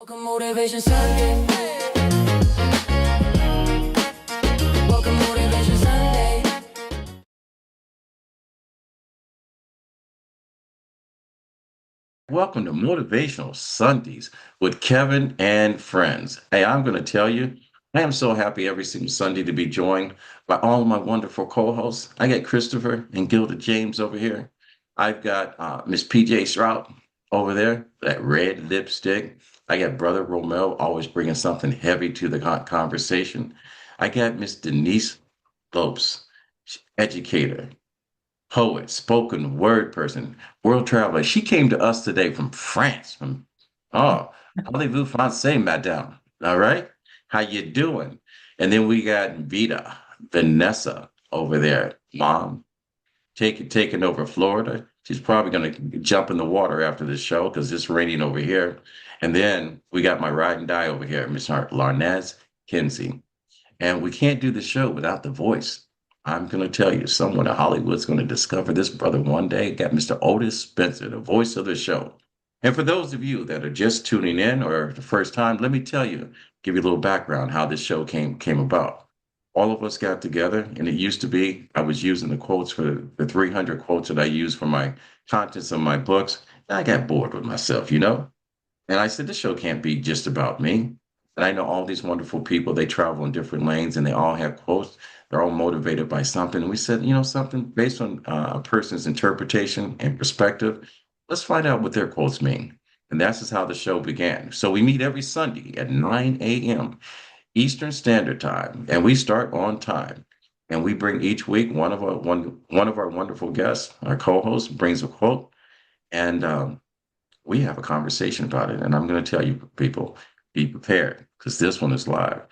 Welcome Motivation Sunday. Welcome Motivation Sunday. Welcome to Motivational Sundays with Kevin and friends. Hey, I'm going to tell you, I am so happy every single Sunday to be joined by all of my wonderful co-hosts. I got Christopher and Gilda James over here. I've got Miss PJ Strout over there, that red lipstick. I got Brother Romel, always bringing something heavy to the conversation. I got Miss Denise Lopes, educator, poet, spoken word person, world traveler. She came to us today from France. Oh, parlez-vous français, madame? All right, how you doing? And then we got Vanessa over there, mom, taking over Florida. She's probably gonna jump in the water after this show because it's raining over here. And then we got my ride and die over here, Miss Larnaz Kinsey. And we can't do the show without the voice. I'm going to tell you, someone in Hollywood's going to discover this brother one day. Got Mr. Otis Spencer, the voice of the show. And for those of you that are just tuning in or the first time, let me tell you, give you a little background how this show came about. All of us got together, and it used to be I was using the quotes for the 300 quotes that I use for my contents of my books. And I got bored with myself, you know? And I said, this show can't be just about me. And I know all these wonderful people, they travel in different lanes and they all have quotes. They're all motivated by something. And we said, something based on a person's interpretation and perspective. Let's find out what their quotes mean. And that's just how the show began. So we meet every Sunday at 9 a.m. Eastern Standard Time, and we start on time. And we bring each week one of our wonderful guests, our co-host, brings a quote, and we have a conversation about it. And I'm going to tell you, people, be prepared because this one is live.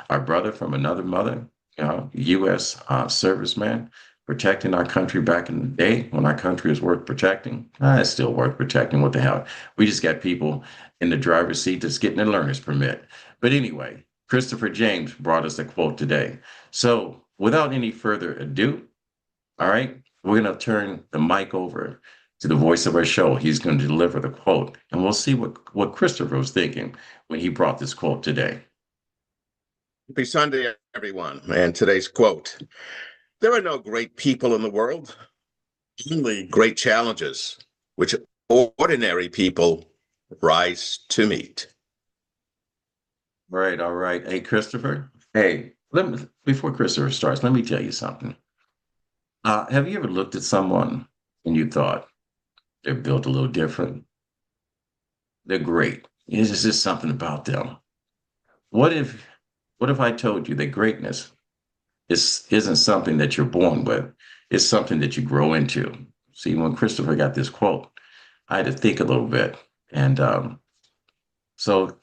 Our brother from another mother, U.S. Serviceman, protecting our country back in the day when our country was worth protecting. It's still worth protecting. What the hell? We just got people in the driver's seat that's getting a learner's permit. But anyway, Christopher James brought us a quote today. So without any further ado, all right, we're going to turn the mic over to the voice of our show. He's going to deliver the quote, and we'll see what Christopher was thinking when he brought this quote today. Happy Sunday, everyone. And today's quote: there are no great people in the world, only great challenges, which ordinary people rise to meet. All right. Hey, Christopher. Hey, before Christopher starts, let me tell you something. Have you ever looked at someone and you thought they're built a little different? They're great. It's just something about them. What if what if I told you that greatness isn't something that you're born with? It's something that you grow into. See, when Christopher got this quote, I had to think a little bit. And so,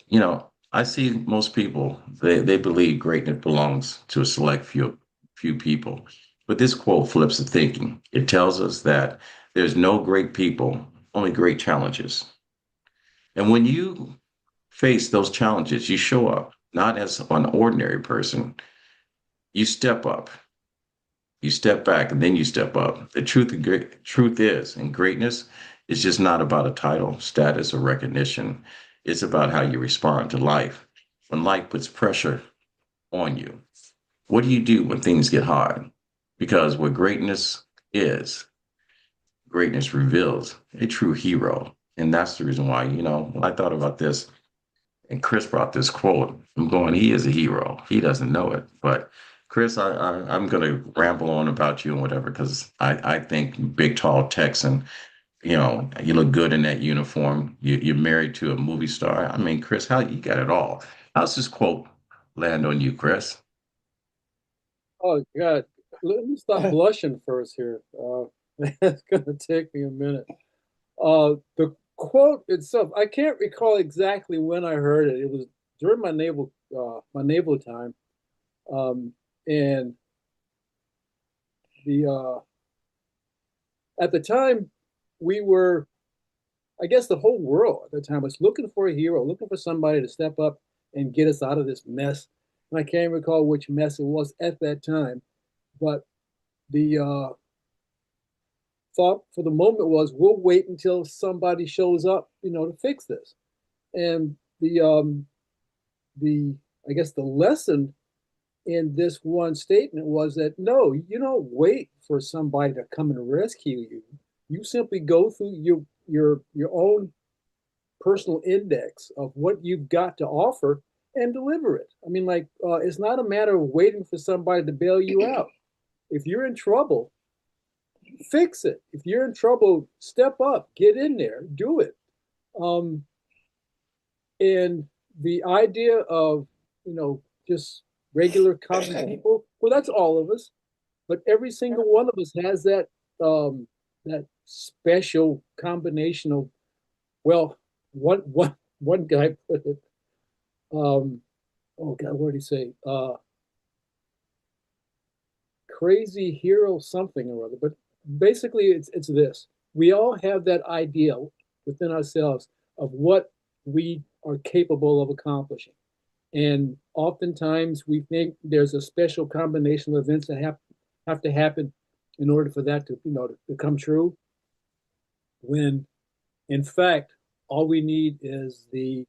I see most people, they believe greatness belongs to a select few people. But this quote flips the thinking. It tells us that there's no great people, only great challenges. And when you face those challenges, you show up not as an ordinary person. You step up, you step back, and then you step up. The truth is, and greatness is just not about a title, status, or recognition. It's about how you respond to life. When life puts pressure on you, what do you do when things get hard? Because what is, greatness reveals a true hero. And that's the reason why, when I thought about this, and Chris brought this quote. I'm going, he is a hero. He doesn't know it. But Chris, I'm going to ramble on about you and whatever, because I think big, tall Texan, you look good in that uniform. You're married to a movie star. I mean, Chris, how you got it all? How's this quote land on you, Chris? Oh God, let me stop blushing first here. It's gonna take me a minute. The quote itself, I can't recall exactly when I heard it. It was during my naval time, and the at the time we were, I guess, the whole world at the time was looking for a hero, looking for somebody to step up and get us out of this mess. And I can't recall which mess it was at that time, but the thought for the moment was, we'll wait until somebody shows up, to fix this. And the I guess the lesson in this one statement was that no, you don't wait for somebody to come and rescue you. You simply go through your own personal index of what you've got to offer and deliver it. I mean, like it's not a matter of waiting for somebody to bail you out. If you're in trouble, fix it. If you're in trouble, step up, get in there, do it. Um, and the idea of just regular common people, well, that's all of us, but every single one of us has that special combination of, well, one guy put it, oh God, what did he say? Crazy hero something or other. But basically it's this. We all have that idea within ourselves of what we are capable of accomplishing. And oftentimes we think there's a special combination of events that have to happen in order for that to come true. When in fact, all we need is the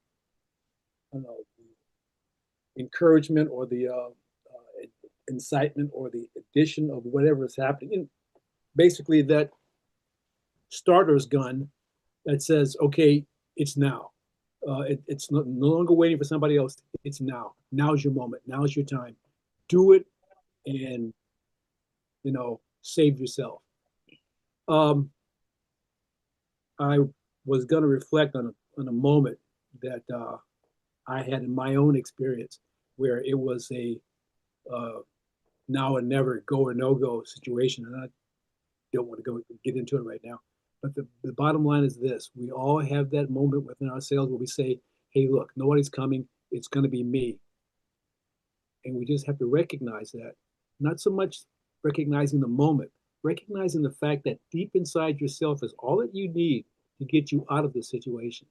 encouragement or the incitement or the addition of whatever is happening. And basically, that starter's gun that says, okay, it's now. It's no longer waiting for somebody else. It's now. Now's your moment. Now's your time. Do it and, save yourself. I was going to reflect on a moment that I had in my own experience where it was a now and never, go or no go situation. And I don't want to get into it right now. But the bottom line is this. We all have that moment within ourselves where we say, hey, look, nobody's coming. It's going to be me. And we just have to recognize that. Not so much recognizing the moment, recognizing the fact that deep inside yourself is all that you need to get you out of the situation.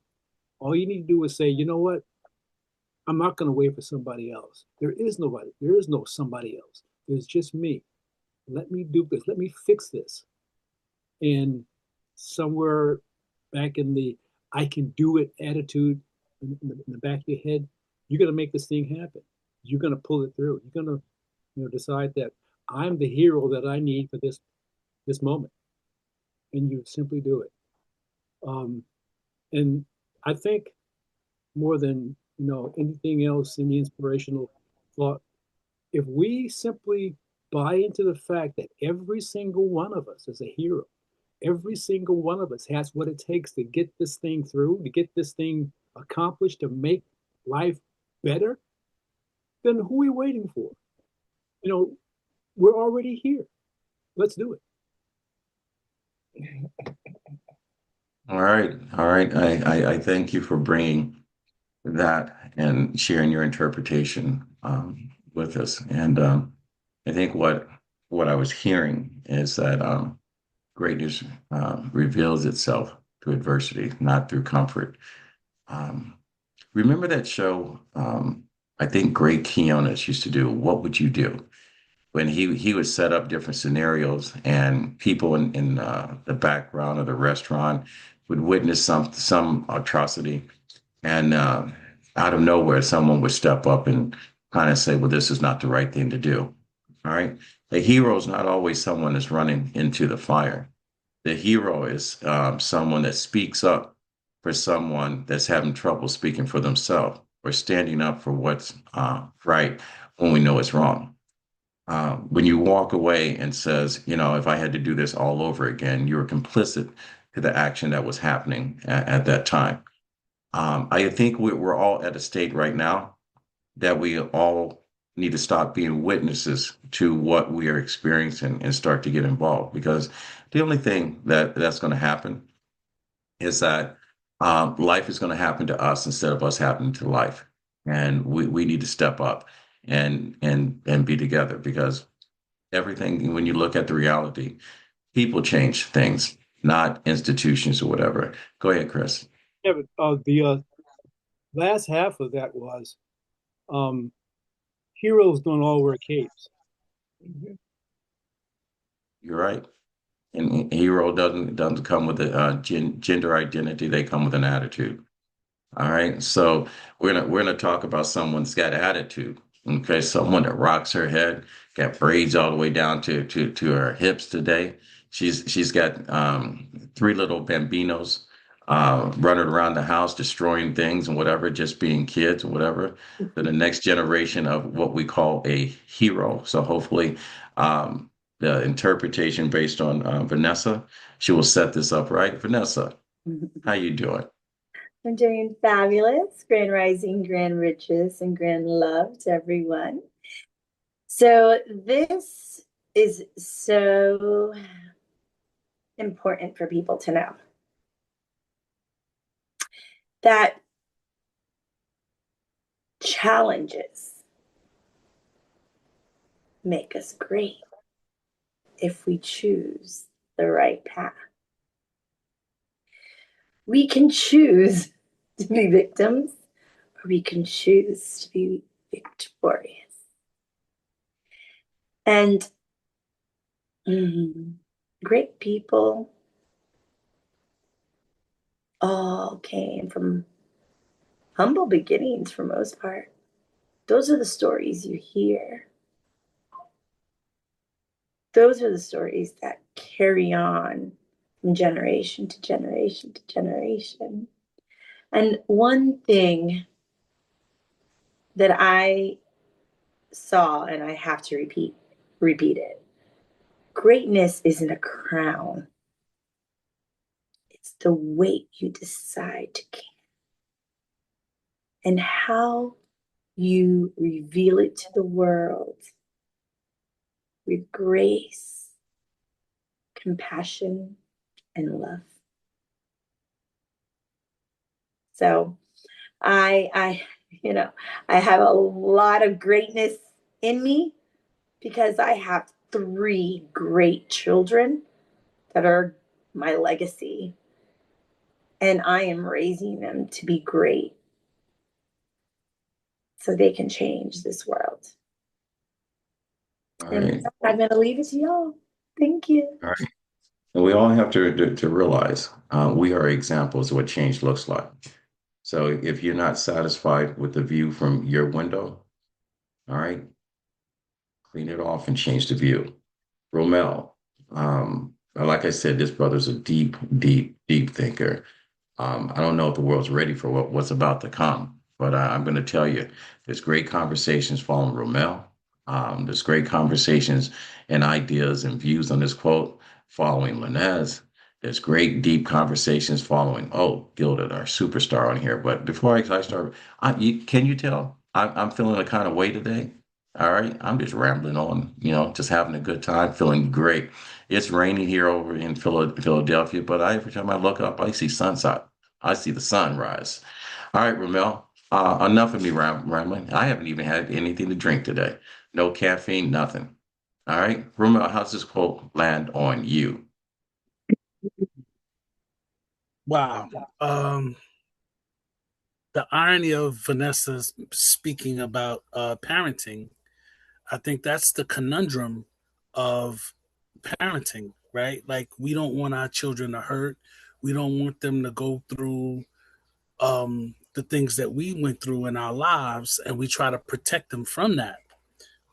All you need to do is say, you know what? I'm not going to wait for somebody else. There is nobody. There is no somebody else. There's just me. Let me do this. Let me fix this. And somewhere back in the I can do it attitude in the back of your head, you're going to make this thing happen. You're going to pull it through. You're going to decide that I'm the hero that I need for this moment. And you simply do it. And I think more than anything else in the inspirational thought, if we simply buy into the fact that every single one of us is a hero, every single one of us has what it takes to get this thing through, to get this thing accomplished, to make life better, then who are we waiting for? We're already here. Let's do it. All right. All right. I thank you for bringing that and sharing your interpretation with us. And I think what I was hearing is that greatness reveals itself through adversity, not through comfort. Remember that show? I think Greg Keonis used to do. What would you do? When he would set up different scenarios, and people in the background of the restaurant would witness some atrocity, and out of nowhere, someone would step up and kind of say, "Well, this is not the right thing to do." All right, the hero is not always someone that's running into the fire. The hero is someone that speaks up for someone that's having trouble speaking for themselves, or standing up for what's right when we know it's wrong. When you walk away and says, if I had to do this all over again, you were complicit to the action that was happening at that time. I think we're all at a state right now that we all need to stop being witnesses to what we are experiencing and start to get involved, because the only thing that's going to happen is that life is going to happen to us instead of us happening to life. And we need to step up and be together, because everything, when you look at the reality, people change things, not institutions or whatever. Go ahead, Chris. Yeah, but the last half of that was heroes don't all wear capes. You're right. And hero doesn't come with a gender identity. They come with an attitude. All right. So we're gonna talk about someone's got attitude. Okay, someone that rocks her head, got braids all the way down to her hips today. She's got three little bambinos running around the house, destroying things and whatever, just being kids or whatever. For the next generation of what we call a hero. So hopefully, the interpretation based on Vanessa, she will set this up right. Vanessa, how you doing? I'm doing fabulous. Grand rising, grand riches, and grand love to everyone. So, this is so important for people to know that challenges make us great if we choose the right path. We can choose to be victims, or we can choose to be victorious. And great people all came from humble beginnings for most part. Those are the stories you hear. Those are the stories that carry on from generation to generation to generation. And one thing that I saw, and I have to repeat it. Greatness isn't a crown. It's the weight you decide to carry and how you reveal it to the world with grace, compassion, and love. So I I have a lot of greatness in me because I have three great children that are my legacy. And I am raising them to be great so they can change this world. All And right. I'm going to leave it to y'all. Thank you. All right. And we all have to realize we are examples of what change looks like. So if you're not satisfied with the view from your window, all right, clean it off and change the view. Romel, like I said, this brother's a deep, deep, deep thinker. I don't know if the world's ready for what's about to come, but I'm going to tell you, there's great conversations following Romel. There's great conversations and ideas and views on this quote following Linez. There's great deep conversations following, oh, Gilded, our superstar on here. But before I start, can you tell I'm feeling a kind of way today? All right, I'm just rambling on, just having a good time, feeling great. It's raining here over in Philadelphia, but every time I look up, I see sunset. I see the sunrise. All right, Ramel. Enough of me rambling. I haven't even had anything to drink today. No caffeine, nothing. All right, Ramel, how's this quote land on you? Wow. Um, the irony of Vanessa speaking about parenting, I think that's the conundrum of parenting, right? Like, we don't want our children to hurt. We don't want them to go through the things that we went through in our lives, and we try to protect them from that.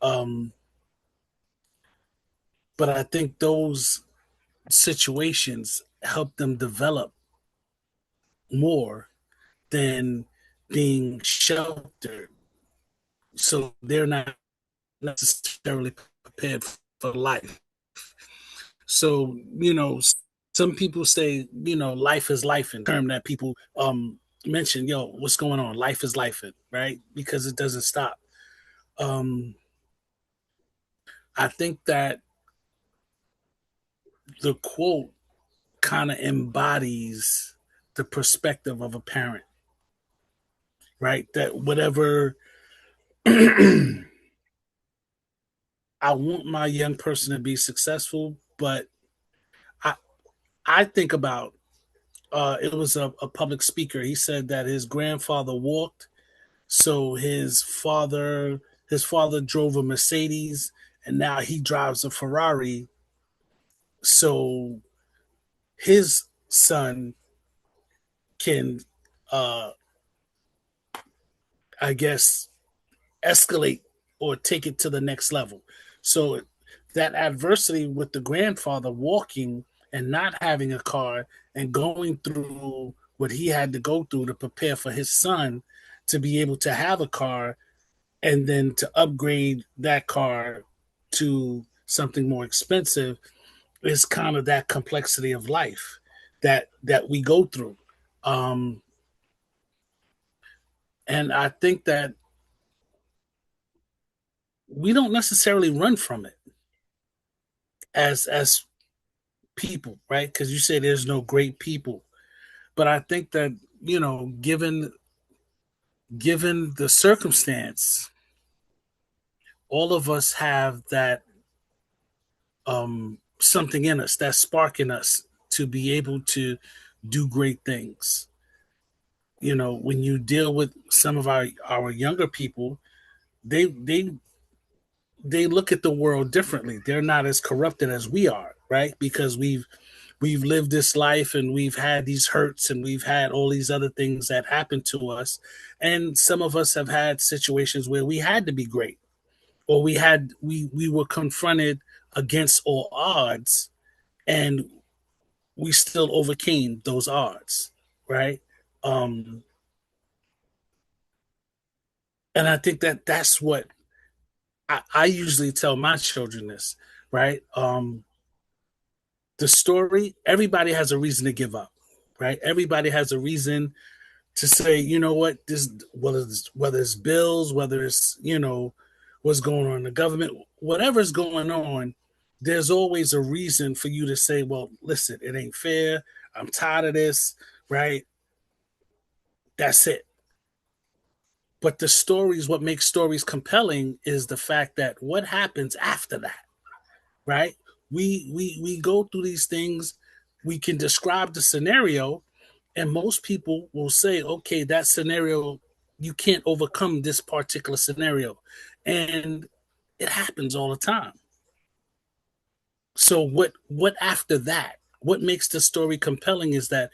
Um, but I think those situations help them develop more than being sheltered. So they're not necessarily prepared for life. So, some people say, life is life, in term that people mention, what's going on? Life is life, right? Because it doesn't stop. Um, I think that the quote kind of embodies the perspective of a parent, right? That whatever I want my young person to be successful, but I I think about it was a public speaker. He said that his grandfather walked, so his father drove a Mercedes, and now he drives a Ferrari. So his son can uh, I guess, escalate or take it to the next level. So that adversity with the grandfather walking and not having a car and going through what he had to go through to prepare for his son to be able to have a car and then to upgrade that car to something more expensive is kind of that complexity of life that we go through. Um, and I think that we don't necessarily run from it as people, right? Because you say there's no great people, but I think that, given the circumstance, all of us have that something in us, that spark in us to be able to do great things. When you deal with some of our younger people, they they they look at the world differently. They're not as corrupted as we are, right? Because we've lived this life and we've had these hurts and we've had all these other things that happen to us. And some of us have had situations where we had to be great, or we were confronted against all odds, and we still overcame those odds, right? Um, and I think that that's what I usually tell my children this, right? The story, everybody has a reason to give up, right? Everybody has a reason to say, you know what, this, whether it's bills, whether it's, what's going on in the government, whatever's going on, there's always a reason for you to say, well, listen, it ain't fair. I'm tired of this, right? That's it. But the stories, what makes stories compelling is the fact that what happens after that, right? We go through these things, we can describe the scenario, and most people will say, okay, that scenario, you can't overcome this particular scenario. And it happens all the time. So what after that? What makes the story compelling is that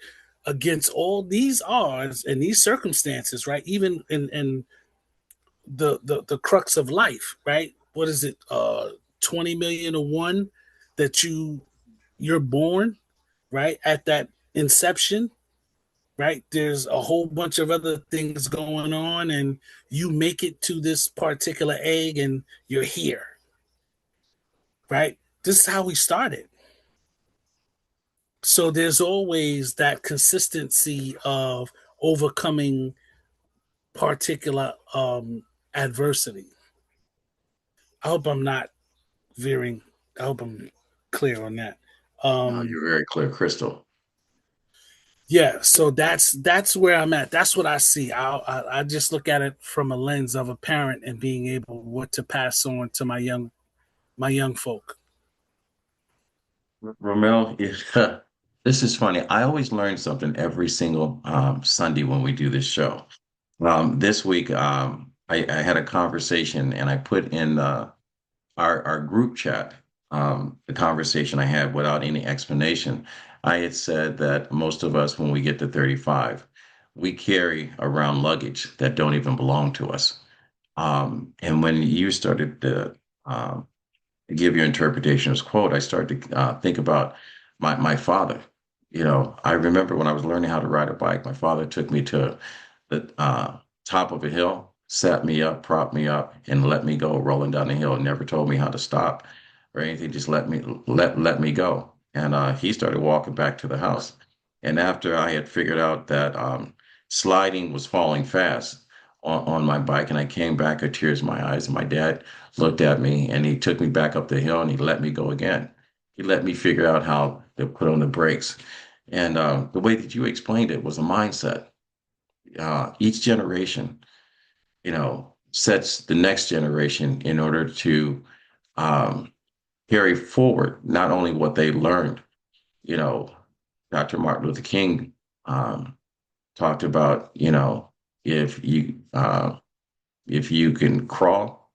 against all these odds and these circumstances, right? Even in the crux of life, right? What is it? 20 million to one that you're born, right? At that inception, right? There's a whole bunch of other things going on, and you make it to this particular egg and you're here, right? This is how we started. So there's always that consistency of overcoming particular adversity. I hope I'm not veering. I hope I'm clear on that. No, you're very clear, Crystal. Yeah, so that's where I'm at. That's what I see. I just look at it from a lens of a parent and being able what to pass on to my young folk. Ramel, this is funny. I always learn something every single Sunday when we do this show. This week, I had a conversation and I put in our group chat, the conversation I had without any explanation. I had said that most of us, when we get to 35, we carry around luggage that don't even belong to us. And when you started to give your interpretation of this quote, I started to think about my father. I remember when I was learning how to ride a bike, my father took me to the top of a hill, sat me up, propped me up, and let me go rolling down the hill. Never told me how to stop or anything. Just let me go. And he started walking back to the house. And after I had figured out that sliding was falling fast on my bike, and I came back with tears in my eyes, and my dad looked at me and he took me back up the hill and he let me go again. He let me figure out how to put on the brakes. And the way that you explained it was a mindset. Each generation, sets the next generation in order to um, carry forward not only what they learned. You know, Dr. Martin Luther King talked about, if you can crawl,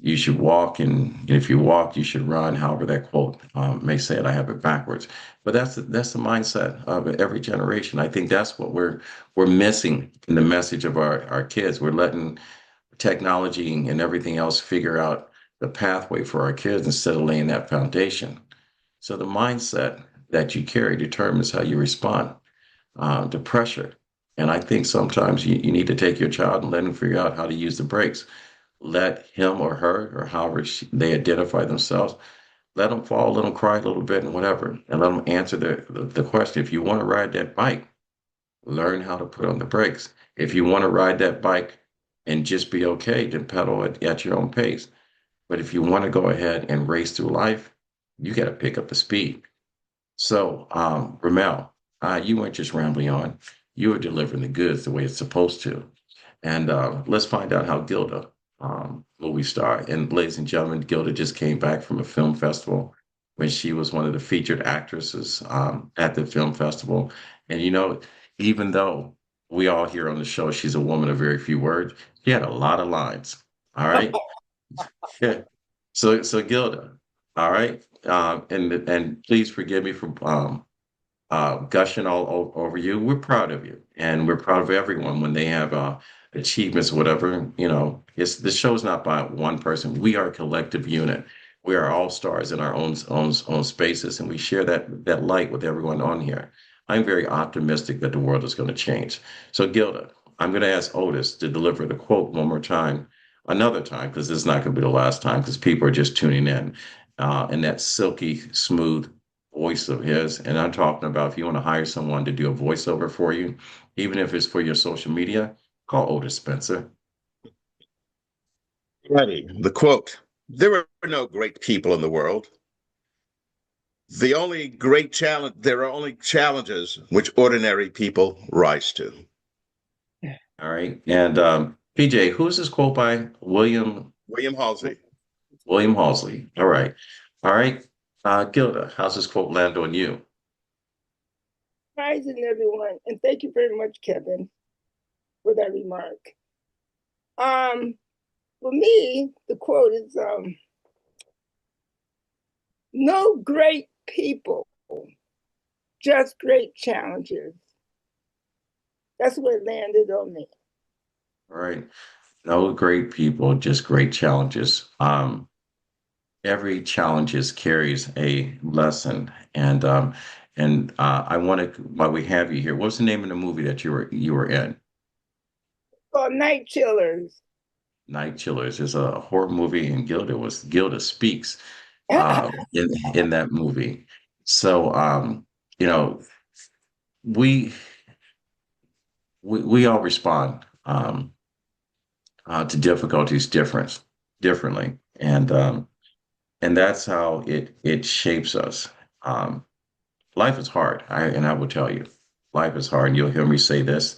you should walk, and if you walk, you should run. However, that quote may say it. I have it backwards, but that's the mindset of every generation. I think that's what we're missing in the message of our kids. We're letting technology and everything else figure out the pathway for our kids instead of laying that foundation. So the mindset that you carry determines how you respond to pressure. And I think sometimes you need to take your child and let them figure out how to use the brakes. Let him or her, or however they identify themselves, let them fall, let them cry a little bit and whatever, and let them answer the question. If you want to ride that bike, learn how to put on the brakes. If you want to ride that bike and just be okay, then pedal at your own pace. But if you want to go ahead and race through life, you got to pick up the speed. So, Ramel, you weren't just rambling on. You were delivering the goods the way it's supposed to. And let's find out how Gilda, movie star, and ladies and gentlemen, Gilda just came back from a film festival when she was one of the featured actresses at the film festival. And even though we all hear on the show she's a woman of very few words, she had a lot of lines. All right. Yeah. So Gilda, all right, and please forgive me for gushing over you. We're proud of you, and we're proud of everyone when they have achievements, whatever. The show's not by one person. We are a collective unit. We are all stars in our own spaces, and we share that light with everyone on here. I'm very optimistic that the world is going to change. So, Gilda, I'm going to ask Otis to deliver the quote one more time, another time, because this is not going to be the last time, because people are just tuning in that silky smooth voice of his. And I'm talking about if you want to hire someone to do a voiceover for you, even if it's for your social media, call Otis Spencer. Ready. The quote: There are no great people in the world. There are only challenges which ordinary people rise to. All right. And PJ, who's this quote by? William Halsey. William Halsey. All right. All right. Gilda, how's this quote land on you? Rising, everyone, and thank you very much, Kevin, for that remark. For me, the quote is no great people, just great challenges. That's what landed on me. All right. No great people, just great challenges. Every challenges carries a lesson, and I want to, while we have you here, what's the name of the movie that you were in? Called Night Chillers. Night Chillers is a horror movie, and Gilda speaks in that movie. So you know, we we all respond to difficulties differently, and that's how it shapes us. Um, Life is hard, and I will tell you, life is hard. And you'll hear me say this.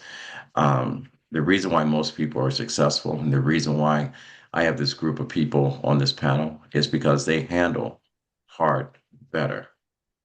The reason why most people are successful, and the reason why I have this group of people on this panel, is because they handle hard better.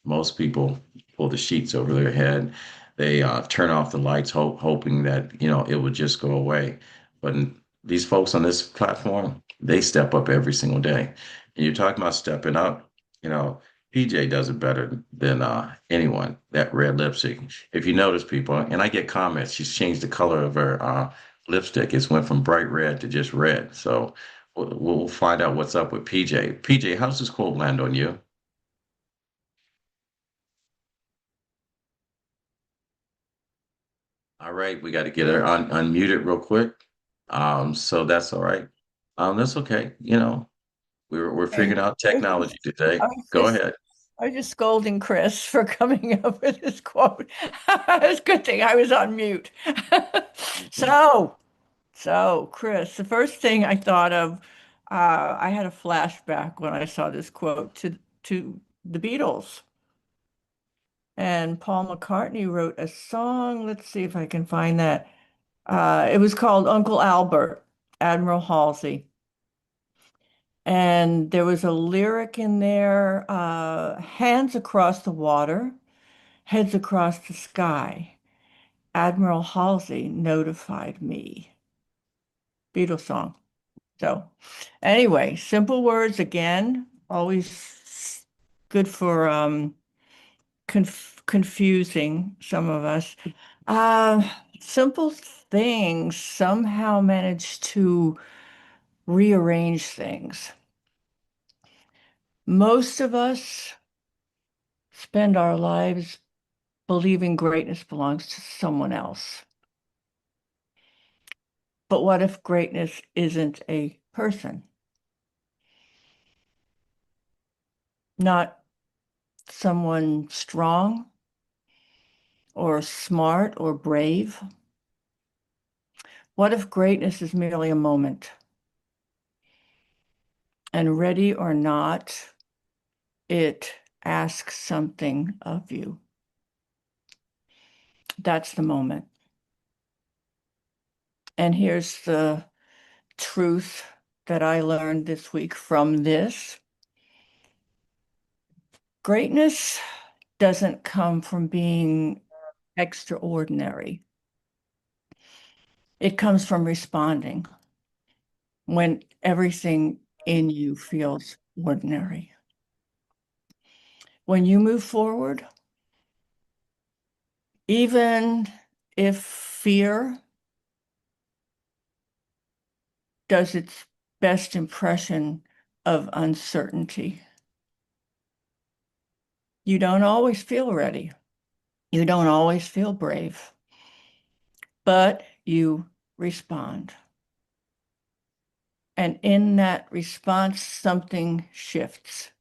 Most people pull the sheets over their head. They turn off the lights, hoping that it would just go away. But these folks on this platform, they step up every single day. And you're talking about stepping up. You know, PJ does it better than anyone. That red lipstick. If you notice, people, and I get comments, she's changed the color of her lipstick. It's went from bright red to just red. So we'll find out what's up with PJ. PJ, how's this quote land on you? All right, we got to get her unmuted real quick. So that's all right. That's okay. We're Okay. figuring out technology today. I was Go just ahead. I was just scolding Chris for coming up with this quote. It's a good thing I was on mute. Mhm. So Chris, the first thing I thought of, I had a flashback when I saw this quote to the Beatles. And Paul McCartney wrote a song. Let's see if I can find that. It was called Uncle Albert, Admiral Halsey. And there was a lyric in there, hands across the water, heads across the sky. Admiral Halsey notified me. Beatles song. So anyway, simple words again, always good for confusing some of us. Simple things somehow manage to rearrange things. Most of us spend our lives believing greatness belongs to someone else. But what if greatness isn't a person? Not someone strong or smart or brave? What if greatness is merely a moment? And ready or not, it asks something of you. That's the moment. And here's the truth that I learned this week from this. Greatness doesn't come from being extraordinary. It comes from responding when everything in you feels ordinary. When you move forward, even if fear does its best impression of uncertainty, you don't always feel ready. You don't always feel brave, but you respond. And in that response, something shifts,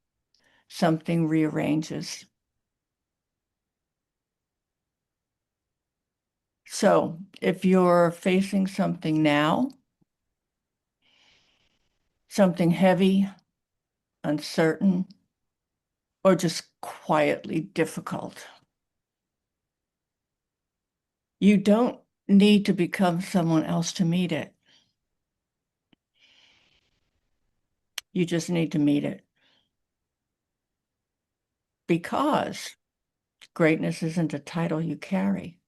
something rearranges. So if you're facing something now, something heavy, uncertain, or just quietly difficult, you don't need to become someone else to meet it. You just need to meet it. Because greatness isn't a title you carry.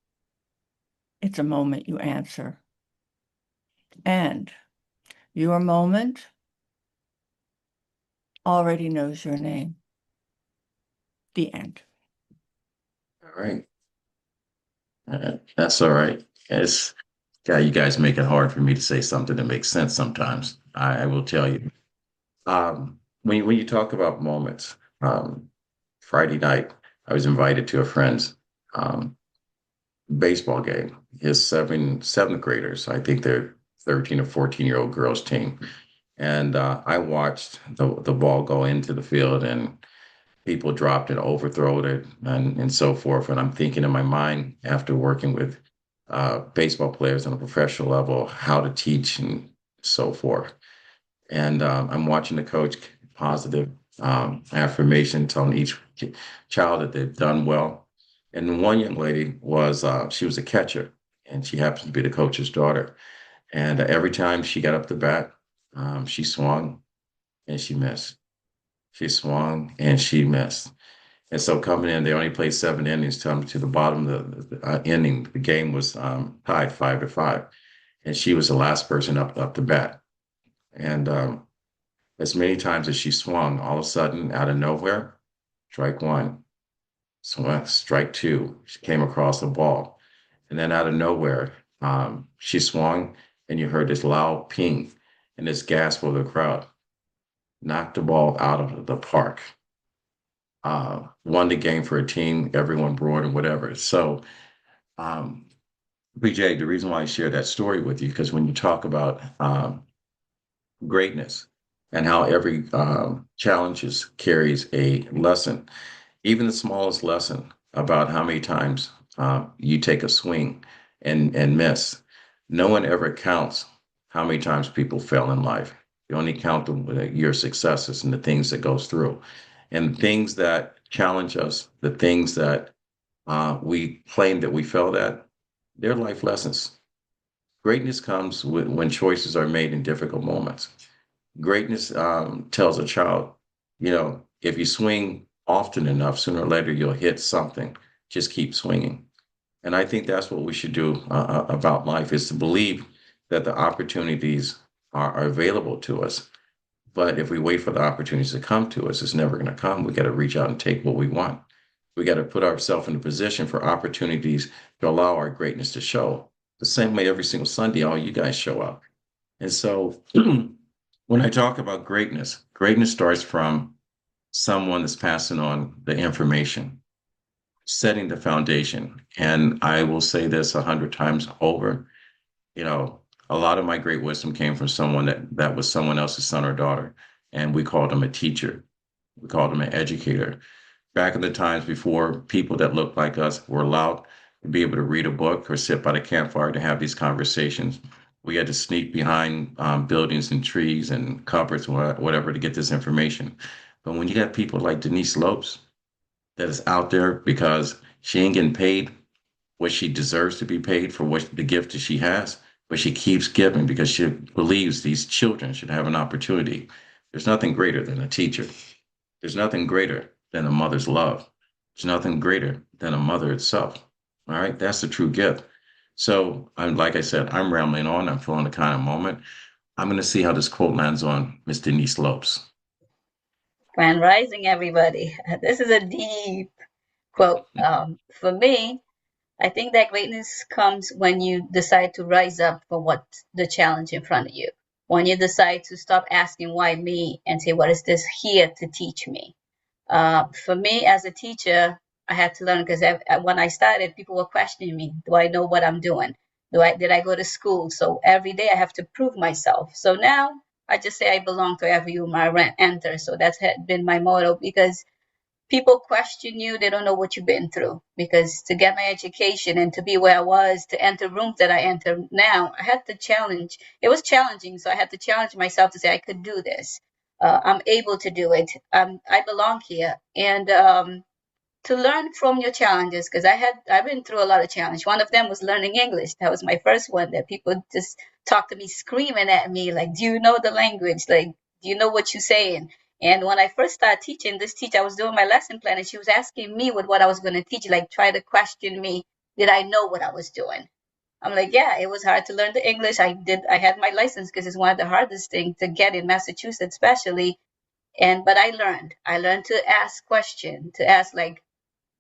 It's a moment you answer. And your moment already knows your name. The end. All right. That's all right. It's, yeah, you guys make it hard for me to say something that makes sense sometimes. I will tell you. When you talk about moments, Friday night, I was invited to a friend's baseball game. His seventh graders, I think they're 13 or 14-year-old girls team. And I watched the ball go into the field and people dropped it, overthrowed it, and so forth. And I'm thinking in my mind, after working with baseball players on a professional level, how to teach and so forth. And I'm watching the coach positive affirmation, telling each child that they've done well. And one young lady was she was a catcher, and she happens to be the coach's daughter. And every time she got up to bat, she swung and she missed. She swung and she missed. And so coming in, they only played 7 innings. Coming to the bottom of the inning, the game was tied 5-5, and she was the last person up to bat. And as many times as she swung, all of a sudden, out of nowhere, strike one, swung, strike two. She came across the ball, and then out of nowhere, she swung, and you heard this loud ping and this gasp of the crowd. Knocked the ball out of the park. Won the game for a team, everyone roared and whatever. So, BJ, the reason why I share that story with you, because when you talk about greatness and how every challenge carries a lesson, even the smallest lesson about how many times you take a swing and miss. No one ever counts how many times people fail in life. You only count your successes and the things that goes through, and things that challenge us, the things that we claim that we failed at. They're life lessons. Greatness comes when choices are made in difficult moments. Greatness tells a child, if you swing often enough, sooner or later you'll hit something. Just keep swinging. And I think that's what we should do about life, is to believe that the opportunities are available to us. But if we wait for the opportunities to come to us, it's never going to come. We got to reach out and take what we want. We got to put ourselves in a position for opportunities to allow our greatness to show. The same way every single Sunday, all you guys show up. And so when I talk about greatness, greatness starts from someone that's passing on the information, setting the foundation. And I will say this 100 times over, you know, a lot of my great wisdom came from someone that was someone else's son or daughter. And we called them a teacher. We called them an educator. Back in the times before people that looked like us were allowed to be able to read a book or sit by the campfire to have these conversations, we had to sneak behind buildings and trees and cupboards or whatever to get this information. But when you got people like Denise Lopes that is out there because she ain't getting paid what she deserves to be paid for what the gift that she has, but she keeps giving because she believes these children should have an opportunity. There's nothing greater than a teacher. There's nothing greater than a mother's love. There's nothing greater than a mother itself. All right, that's the true gift. So, like I said, I'm rambling on. I'm feeling the kind of moment. I'm going to see how this quote lands on Miss Denise Lopes. Grand Rising, everybody. This is a deep quote. For me, I think that greatness comes when you decide to rise up for what the challenge in front of you. When you decide to stop asking why me and say, what is this here to teach me? For me as a teacher, I had to learn because when I started, people were questioning me. Do I know what I'm doing? Did I go to school? So every day I have to prove myself. So now I just say I belong to every room I enter. So that's been my motto because people question you. They don't know what you've been through because to get my education and to be where I was, to enter rooms that I enter now, I had to challenge. It was challenging. So I had to challenge myself to say I could do this. I'm able to do it. I belong here. And to learn from your challenges, because I've been through a lot of challenges. One of them was learning English. That was my first one that people just talk to me screaming at me like, do you know the language? Like, do you know what you're saying? And when I first started teaching, this teacher, I was doing my lesson plan and she was asking me what I was going to teach, like try to question me. Did I know what I was doing? I'm like, yeah, it was hard to learn the English. I had my license because it's one of the hardest things to get in Massachusetts, especially. But I learned to ask questions, to ask like,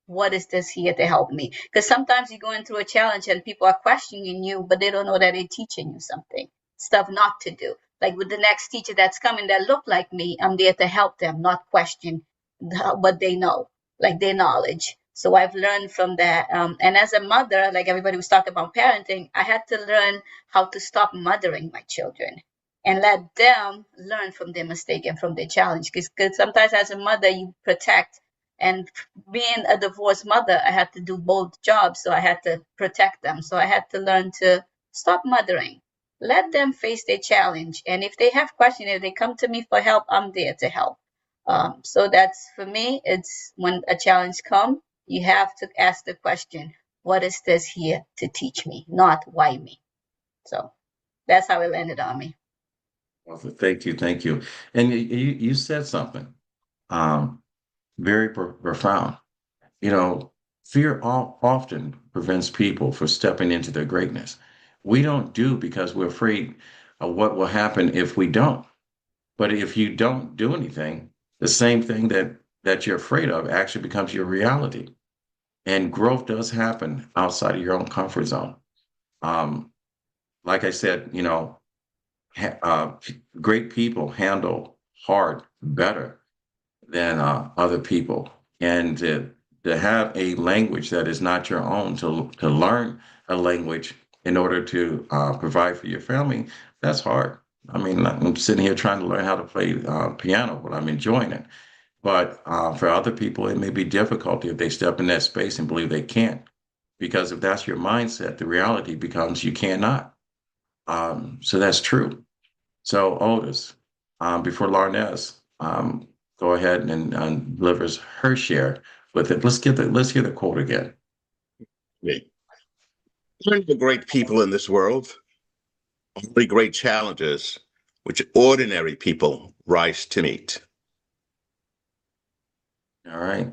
what is this here to help me? Because sometimes you're going through a challenge and people are questioning you, but they don't know that they're teaching you something, stuff not to do. Like with the next teacher that's coming that look like me, I'm there to help them, not question what they know, like their knowledge. So I've learned from that. And as a mother, like everybody was talking about parenting, I had to learn how to stop mothering my children and let them learn from their mistake and from their challenge. Because sometimes as a mother, you protect. And being a divorced mother, I had to do both jobs. So I had to protect them. So I had to learn to stop mothering. Let them face their challenge. And if they have questions, if they come to me for help, I'm there to help. So that's for me, it's when a challenge comes, you have to ask the question, what is this here to teach me? Not why me. So that's how it landed on me. Well, thank you. Thank you. And you said something very profound. You know, fear often prevents people from stepping into their greatness. We don't do because we're afraid of what will happen if we don't. But if you don't do anything, the same thing that you're afraid of actually becomes your reality. And growth does happen outside of your own comfort zone. Um, like I said, you know, great people handle hard better than other people. And to have a language that is not your own, to learn a language in order to provide for your family, that's hard. I mean, I'm sitting here trying to learn how to play piano, but I'm enjoying it. But for other people, it may be difficult if they step in that space and believe they can't. Because if that's your mindset, the reality becomes you cannot. So that's true. So Otis, before Larnez go ahead and delivers her share with it, let's hear the quote again. Me. There are no great people in this world, only great challenges which ordinary people rise to meet. All right.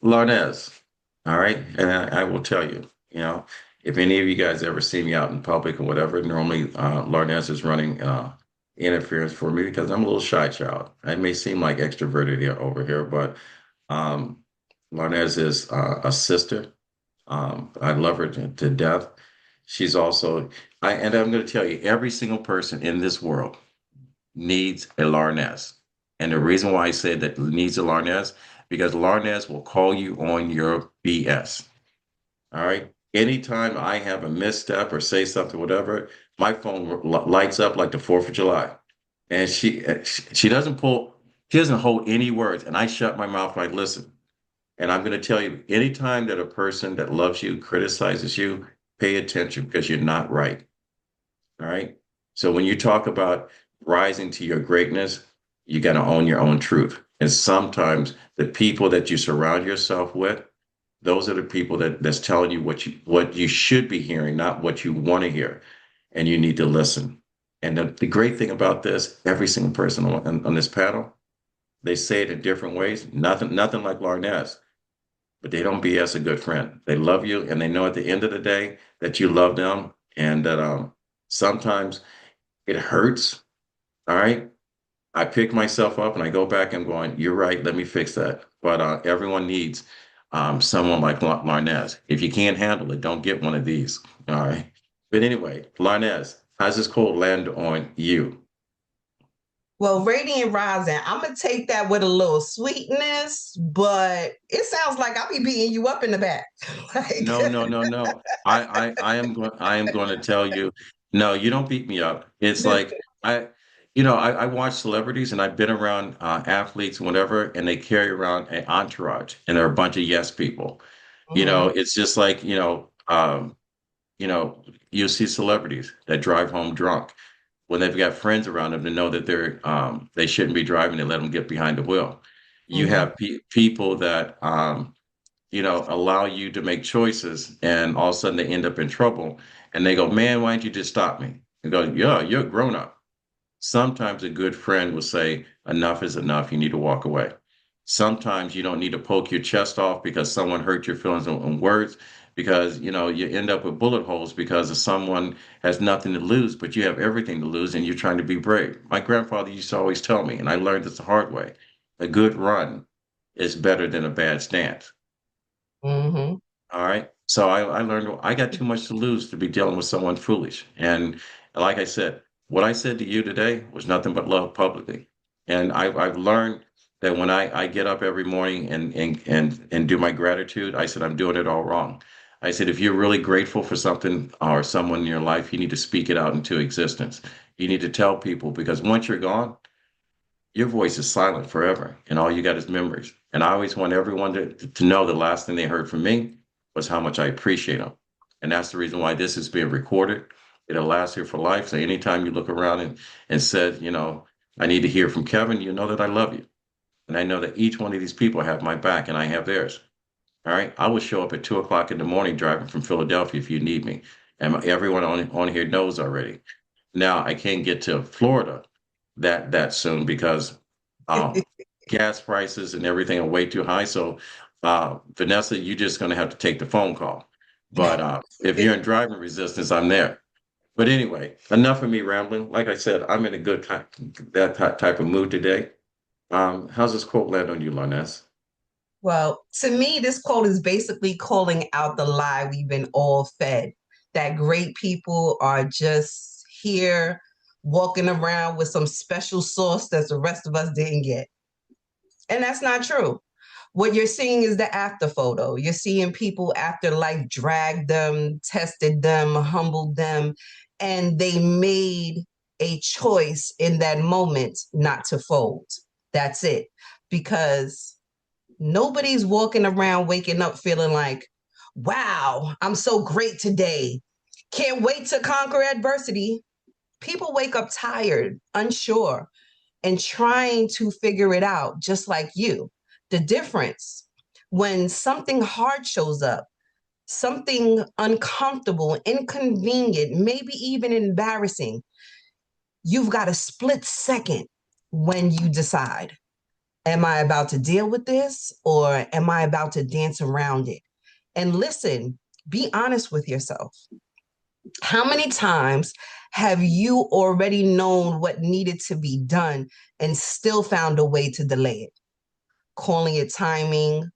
Larnez. All right. And I will tell you, you know, if any of you guys ever see me out in public or whatever, normally Larnez is running interference for me because I'm a little shy child. I may seem like extroverted here over here, but um, Larnez is a sister. I love her to death. She's also, and I'm going to tell you, every single person in this world needs a Larnez. And the reason why I say that needs a Larnez, because Larnez will call you on your BS. All right. Anytime I have a misstep or say something, whatever, my phone lights up like the 4th of July. And she doesn't pull, she doesn't hold any words. And I shut my mouth like, listen. And I'm going to tell you, anytime that a person that loves you criticizes you, pay attention because you're not right. All right. So when you talk about rising to your greatness, you got to own your own truth. And sometimes the people that you surround yourself with, those are the people that's telling you what you should be hearing, not what you want to hear. And you need to listen. And the great thing about this, every single person on this panel, they say it in different ways. Nothing like Larnez, but they don't BS a good friend. They love you, and they know at the end of the day that you love them, and that sometimes it hurts. All right. I pick myself up and I go back and going, you're right, let me fix that. But everyone needs someone like Larnez. If you can't handle it, don't get one of these. All right. But anyway, Larnez, how's this cold land on you? Well, Radiant Rising, I'm gonna take that with a little sweetness, but it sounds like I'll be beating you up in the back. Like, No, no, no, no. I am going to tell you, no, you don't beat me up. It's like I watch celebrities and I've been around athletes, whatever, and they carry around an entourage and they're a bunch of yes people. Mhm. It's just like, you see celebrities that drive home drunk when they've got friends around them to know that they shouldn't be driving, they let them get behind the wheel. You Mhm. have people that allow you to make choices and all of a sudden they end up in trouble and they go, man, why didn't you just stop me? And go, yeah, you're a grown up. Sometimes a good friend will say, enough is enough. You need to walk away. Sometimes you don't need to poke your chest off because someone hurt your feelings in words because, you end up with bullet holes because of someone has nothing to lose, but you have everything to lose and you're trying to be brave. My grandfather used to always tell me, and I learned this the hard way, a good run is better than a bad stance. Mhm. All right. So I learned I got too much to lose to be dealing with someone foolish. And like I said, what I said to you today was nothing but love publicly. And I've learned that when I get up every morning and do my gratitude, I said, I'm doing it all wrong. I said, if you're really grateful for something or someone in your life, you need to speak it out into existence. You need to tell people because once you're gone, your voice is silent forever, and all you got is memories. And I always want everyone to know the last thing they heard from me was how much I appreciate them. And that's the reason why this is being recorded. It'll last here for life. So anytime you look around and said, I need to hear from Kevin, you know that I love you. And I know that each one of these people have my back and I have theirs. All right. I will show up at 2 o'clock in the morning driving from Philadelphia if you need me. And everyone on here knows already. Now I can't get to Florida that soon because um, gas prices and everything are way too high. So Vanessa, you're just going to have to take the phone call. But if you're in driving resistance, I'm there. But anyway, enough of me rambling. Like I said, I'm in a good type of mood today. How's this quote land on you, Larness? Well, to me, this quote is basically calling out the lie we've been all fed that great people are just here walking around with some special sauce that the rest of us didn't get. And that's not true. What you're seeing is the after photo. You're seeing people after life dragged them, tested them, humbled them, and they made a choice in that moment not to fold. That's it. Because nobody's walking around waking up feeling like, wow, I'm so great today. Can't wait to conquer adversity. People wake up tired, unsure, and trying to figure it out, just like you. The difference when something hard shows up, something uncomfortable, inconvenient, maybe even embarrassing, you've got a split second when you decide, am I about to deal with this or am I about to dance around it? And listen, be honest with yourself. How many times have you already known what needed to be done and still found a way to delay it? Calling it timing,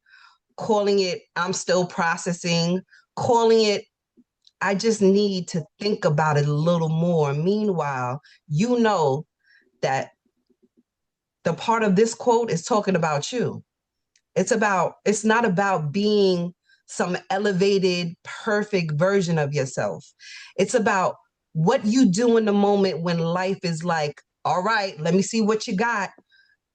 calling it I'm still processing, calling it I just need to think about it a little more. Meanwhile, you know that the part of this quote is talking about you. It's not about being some elevated, perfect version of yourself. It's about what you do in the moment when life is like, all right, let me see what you got.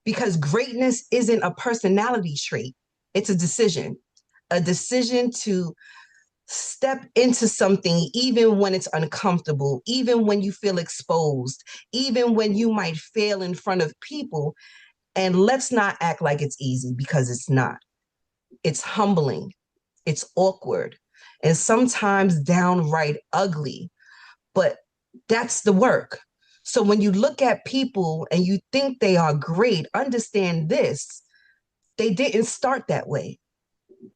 Because greatness isn't a personality trait, it's a decision to step into something even when it's uncomfortable, even when you feel exposed, even when you might fail in front of people. And let's not act like it's easy because it's not. It's humbling, it's awkward, and sometimes downright ugly, but that's the work. So when you look at people and you think they are great, understand this: they didn't start that way.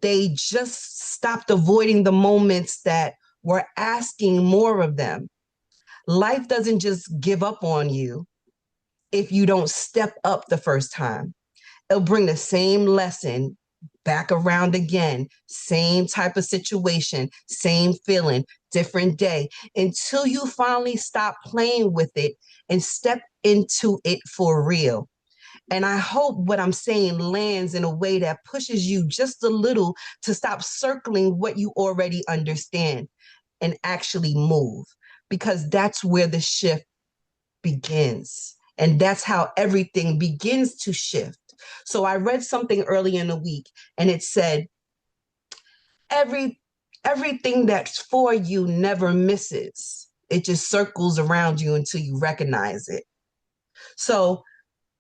They just stopped avoiding the moments that were asking more of them. Life doesn't just give up on you if you don't step up the first time. It'll bring the same lesson back around again, same type of situation, same feeling, different day, until you finally stop playing with it and step into it for real. And I hope what I'm saying lands in a way that pushes you just a little to stop circling what you already understand and actually move, because that's where the shift begins. And that's how everything begins to shift. So I read something early in the week and it said, Every everything that's for you never misses. It just circles around you until you recognize it. So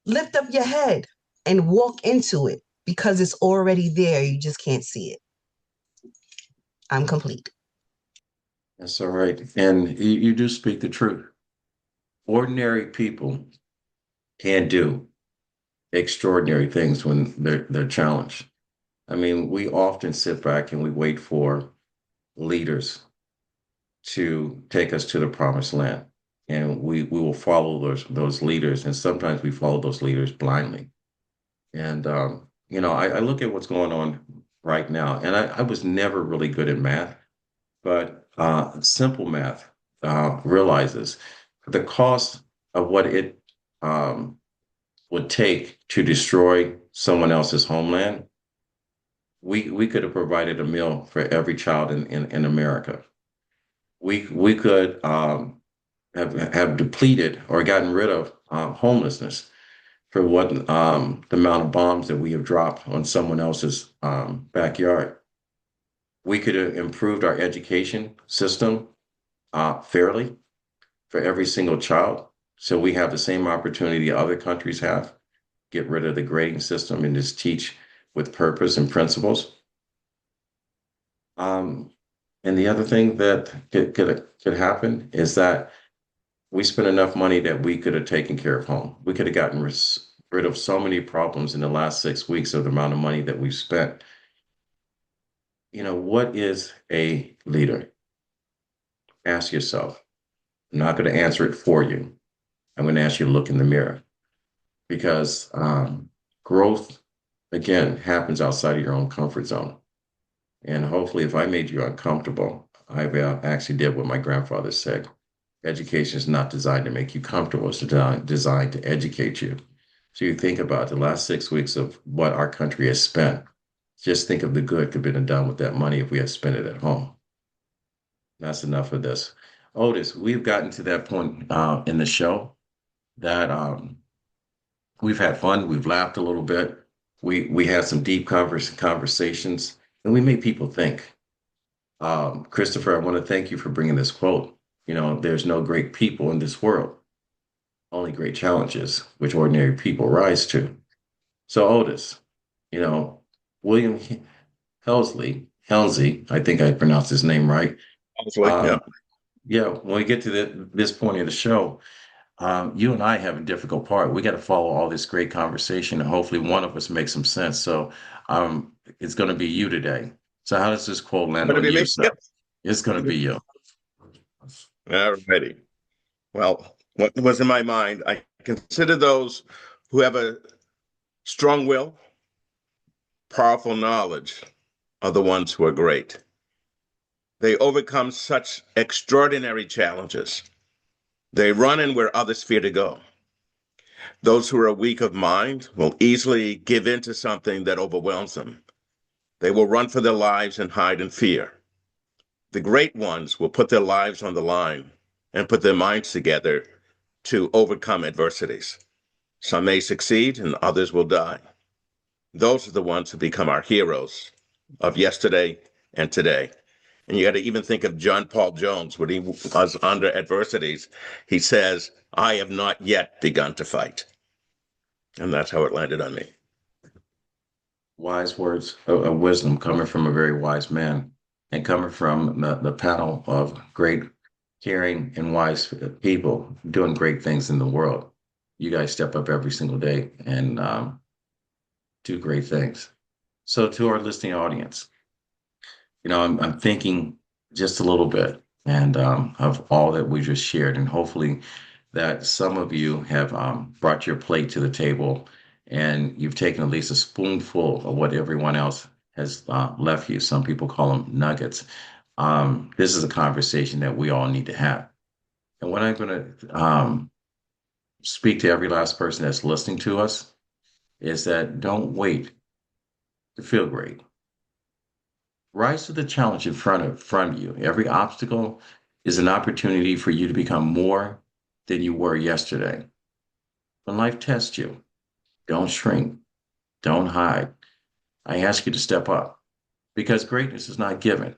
lift up your head and walk into it because it's already there. You just can't see it. I'm complete. That's all right. And you do speak the truth. Ordinary people can do extraordinary things when they're challenged. I mean, we often sit back and we wait for leaders to take us to the promised land. And we will follow those leaders. And sometimes we follow those leaders blindly. And I look at what's going on right now, and I was never really good at math, but simple math realizes the cost of what it would take to destroy someone else's homeland. We could have provided a meal for every child in America. We could have depleted or gotten rid of homelessness for what the amount of bombs that we have dropped on someone else's backyard. We could have improved our education system fairly for every single child, so we have the same opportunity other countries have. Get rid of the grading system and just teach with purpose and principles. Um, and the other thing that could happen is that we spent enough money that we could have taken care of home. We could have gotten rid of so many problems in the last 6 weeks of the amount of money that we've spent. What is a leader? Ask yourself. I'm not going to answer it for you. I'm going to ask you to look in the mirror, because growth, again, happens outside of your own comfort zone. And hopefully, if I made you uncomfortable, I actually did what my grandfather said. Education is not designed to make you comfortable. It's designed to educate you. So you think about the last 6 weeks of what our country has spent. Just think of the good could have been done with that money if we had spent it at home. That's enough of this. Otis, we've gotten to that point in the show that we've had fun. We've laughed a little bit. We had some deep conversations, and we made people think. Christopher, I want to thank you for bringing this quote. There's no great people in this world, only great challenges, which ordinary people rise to. So, Otis, William Halsey, I think I pronounced his name right. Yeah. Yeah, when we get to this point of the show, you and I have a difficult part. We got to follow all this great conversation, and hopefully one of us makes some sense. So it's going to be you today. So how does this quote land But if on you you, make sir? It's going to be you. All righty. Well, what was in my mind, I consider those who have a strong will, powerful knowledge are the ones who are great. They overcome such extraordinary challenges. They run in where others fear to go. Those who are weak of mind will easily give in to something that overwhelms them. They will run for their lives and hide in fear. The great ones will put their lives on the line and put their minds together to overcome adversities. Some may succeed and others will die. Those are the ones who become our heroes of yesterday and today. And you got to even think of John Paul Jones when he was under adversities. He says, I have not yet begun to fight. And that's how it landed on me. Wise words of wisdom coming from a very wise man and coming from the panel of great, caring, and wise people doing great things in the world. You guys step up every single day and do great things. So to our listening audience, I'm thinking just a little bit and of all that we just shared, and hopefully that some of you have brought your plate to the table and you've taken at least a spoonful of what everyone else has left you. Some people call them nuggets. This is a conversation that we all need to have. And what I'm going to speak to every last person that's listening to us is that don't wait to feel great. Rise to the challenge in front of you. Every obstacle is an opportunity for you to become more than you were yesterday. When life tests you, don't shrink, don't hide. I ask you to step up because greatness is not given.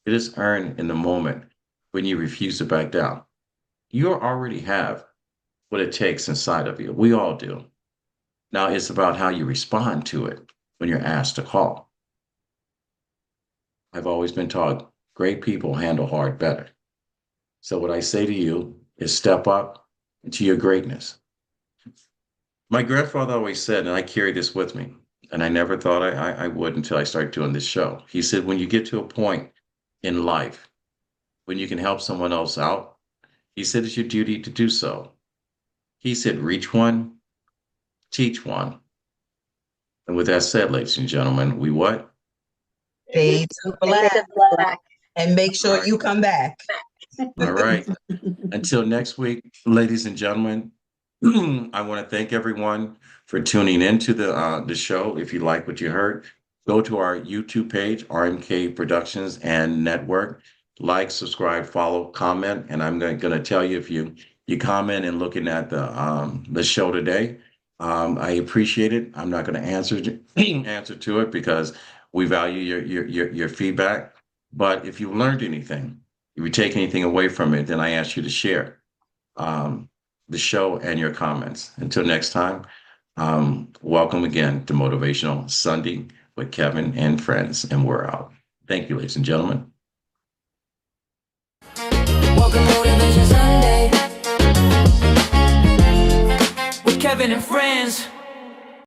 It is earned in the moment when you refuse to back down. You already have what it takes inside of you. We all do. Now it's about how you respond to it when you're asked to call. I've always been taught great people handle hard better. So what I say to you is step up into your greatness. My grandfather always said, and I carry this with me, and I never thought I would until I started doing this show. He said, when you get to a point in life when you can help someone else out, he said it's your duty to do so. He said, reach one, teach one. And with that said, ladies and gentlemen, we what? Fade to black. And make sure you come back. All right. Until next week, ladies and gentlemen, I want to thank everyone for tuning into the show. If you like what you heard, go to our YouTube page, RMK Productions and Network. Like, subscribe, follow, comment, and I'm going to tell you if you comment and looking at the show today, I appreciate it. I'm not going to answer to it because we value your feedback. But if you learned anything, if you take anything away from it, then I ask you to share the show and your comments. Until next time, welcome again to Motivational Sunday with Kevin and friends, and we're out. Thank you, ladies and gentlemen. Welcome Motivation Sunday with Kevin and friends.